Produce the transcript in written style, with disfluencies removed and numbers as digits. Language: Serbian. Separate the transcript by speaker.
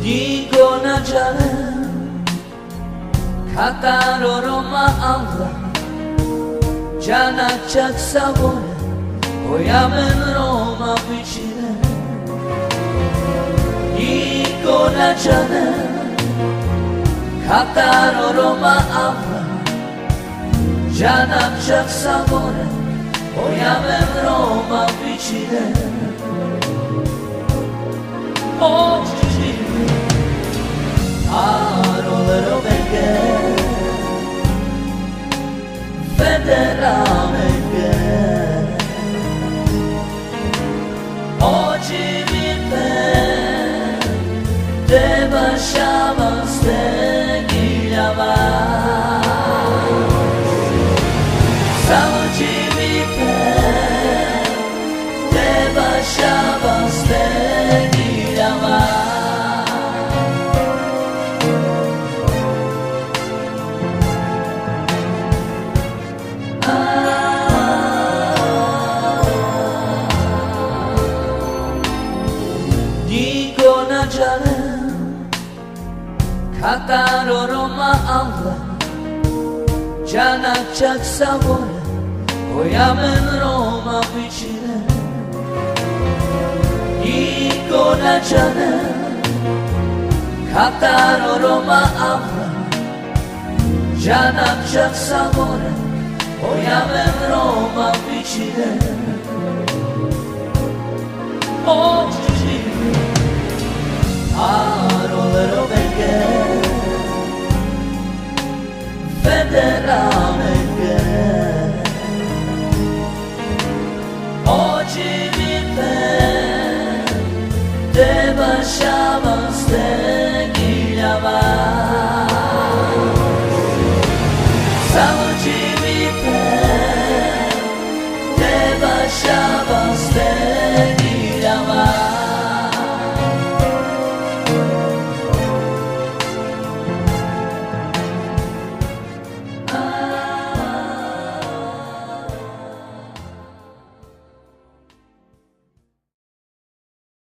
Speaker 1: Dico na canım Kadar Allah Can açacaksa bana Koyamın Roma içine Dico na canım Kadar Allah Can açacaksa bana Koyamın Roma içine O Parolero benché federalmente oggi mi per te lasciamo stegliava oggi mi per te lasciamo stegliava canım Kadar Allah Can açacaksa bana Koyamın Roma içine Dico na canım Kadar Allah Can açacaksa bana Koyamın Roma içine O Parolero benché federalmente oggi mi per te lasciamo stare